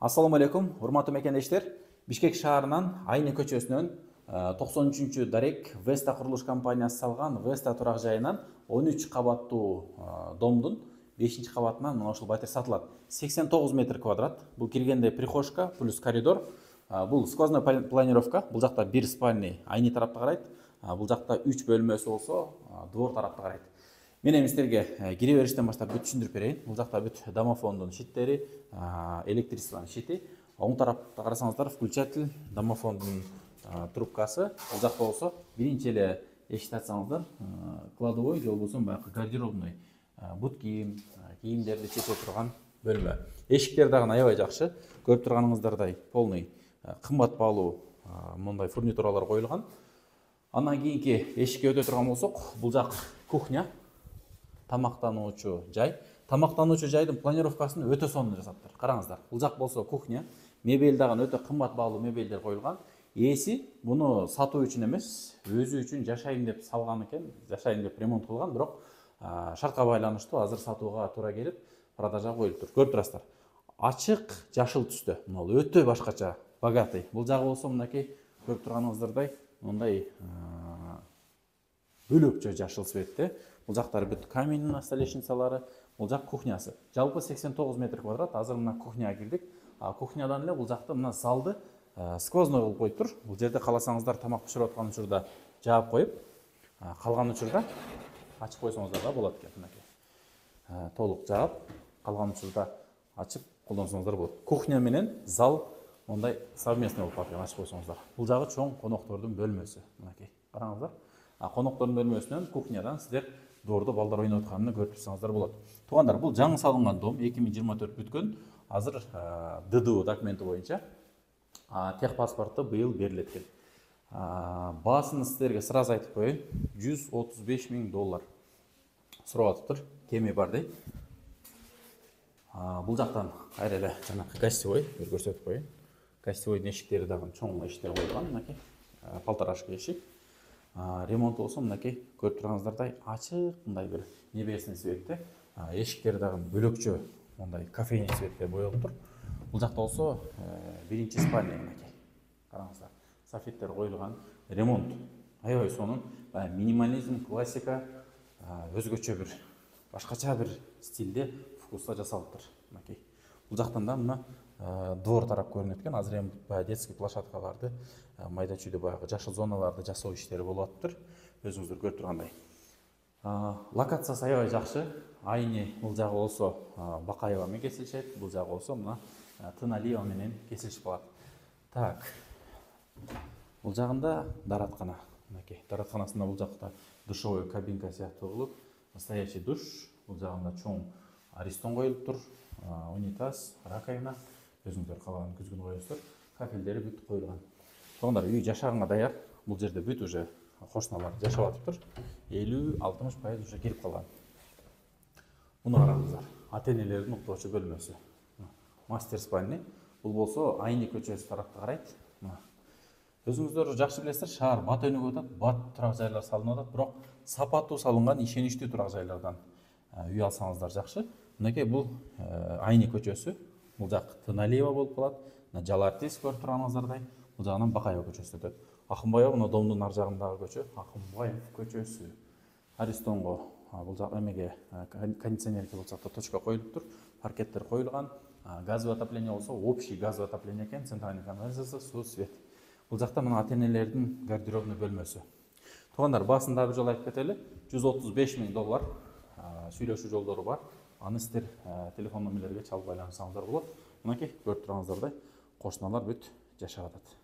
Ассаламу алейкум, урматтуу мекендештер. Бишкек шаарынан Айны көчөсүнөн 93 дарек Веста курулуш компаниясы салган Веста турак жайынан 13 кабаттуу домдун 5 кабатынан мына ушул батир сатылат. 89 метр квадрат. Бул киргенде прихожка плюс коридор. Бул сквозной планировка. Бул жакта бир спальный Айны тарапты карайт. Бул жакта 3 бөлмөсү болсо двор тарапты карайт. Мен эми силерге кире бериштен баштап бүт түшүндүрүп берейин. Бул жакта бүт домофондун щиттери, электричествонун щити. Оң тарапта карасаңыздар включатель, домофондун трубкасы. Бул жакта болсо биринчи эле эшикти ачсаңыздар, кладовой же болбосо баягы гардеробный, бут кийим, кийимдерди чече турган бөлмө. Эшиктер дагы аябай жакшы. Көрүп турганыңыздардай полный кымбат баалуу мындай фурнитуралар коюлган. Андан кийинки эшикке өтө турган болсок, бул жак кухня. Тамактануучу жай. Тамактануучу жайдын планировкасын өтө сонун жасаптыр. Караңыздар. Бул жак болсо кухня. Мебель дагы өтө кымбат баалуу мебелдер коюлган. Ээси муну сатуу үчүн эмес, өзү үчүн жашайын деп салган экен, жашайын деп ремонт кылган, бирок шартка байланыштуу азыр сатууга туура келип, продажага коюлуп тур. Көрүп турасыздар. Ачык жашыл түстө. Бул өтө башкача, богатый. Бул жагы болсо мынакей көрүп турганыңыздардай, мындай бөлөкчө жашыл цветте. Бул жактары бүт каменный столешницалары, бул жак кухнясы. Жалпы 89 метр квадрат. Азыр мына кухняга кирдик. Кухнядан эле бул жакты мына залды сквозной кылып коюп тур. Бул жерде каласаңыздар тамак пиширип аткан учурда жаап коюп, калган учурда ачып койсоңуздар да болот экен. Мынакей. Толук жаап, калган учурда ачып колдонсоңуздар болот. Кухня менен зал мондай совместный болуп калат экен, ачып койсоңуздар. Бул жагы чоң коноктордун бөлмөсү. Мынакей. Караңыздар. Коноктордун бөлмөсүнөн кухнядан сиздер дордо балдар ойноп атканын көрүп турсаңыздар болот. Туугандар, бул жаңы салынган дом 2024 бүткөн. Азыр ДДУ документи боюнча техпаспорту быйыл берилет экен. Баасын сиздерге сразу айтып коеюн, $135 000 сурап атыптыр. Кеми бар дейт. Бул жактан кайра эле жанакы гостевой көрсөтүп коеюн. Гостевойдун эшиктери дагы чоң эшиктер койгон, мынакей. Полторашка эшик. Ремонт болсо мынакей көрүп турганыңыздардай ачык мындай бир небесный цветте. Эшиктер дагы бөлөкчө мындай кофейный цветте боелуп тур. Бул жакта болсо биринчи спальня мынакей. Караңыздар. Софиттер коюлган. Ремонт аябай сонун. Минимализм, классика, өзгөчө бир башкача бир стилде, вкуста жасалыптыр. Мынакей. Бул жактан да мына двор тарап көрүнөт экен. Азыр эми детский площадкаларды, майда чүйдө баягы жашыл зоналарды жасоо иштери болуп атыптыр. Өзүңүздөр көрүп тургандай. Локациясы аябай жакшы. Айны бул жагы болсо Бакаева менен кесилишет, бул жагы болсо мына Тыналиева менен кесилишип калат. Так. Бул жагында дараткана. Мынакей. Даратканасында бул жакта душевой кабинка сыяктуу кылып, настоящий душ. Бул жагында чоң аристон коюлуп тур. Унитаз, раковина. Өзүңүздөр калаган күзгүн коесуздар. Кафелдери бүт коюлган. Туугандар, үй жашаганга даяр. Бул жерде бүт уже кошуналар жашап атыптыр. 50-60% уже кирип калган. Муну караңыздар. Ата-энелердин уктоочу бөлмөсү. Мастер спальный. Бул болсо Айны көчөсү тарапта карайт. Өзүңүздөр жакшы билесиздер, шаар бат өнүгүп атат, бат турак жайлар салынып атат, бирок сапаттуу салынган, ишеничтүү турак жайлардан үй алсаңыздар жакшы. Мынакей бул Айны көчөсү. Бул жак Тыналиева болуп калат. Жалартис көрүп турганыңыздардай. Бул жагынан Бакаева көчөсү өтөт. Акынбаева мына домдун ар жагындагы көчө, Акынбаев көчөсү. Аристонго бул жак эмеге кондиционерге бул жакта точка коюлуп тур. Паркеттер коюлган. Газовый отопление болсо, общий газовый отопление экен, центральный канализация, суу, свет. Бул жакта мына ата-энелердин гардеробный бөлмөсү. Туугандар, баасында бир жолу айтып кетели, $135 000 сүйлөшүү жолдору бар. Аны сиздер телефон номерлерге чалып байланышсаңыздар болот. Мынакей көрүп турганыңыздардай кошуналар бүт жашап атат.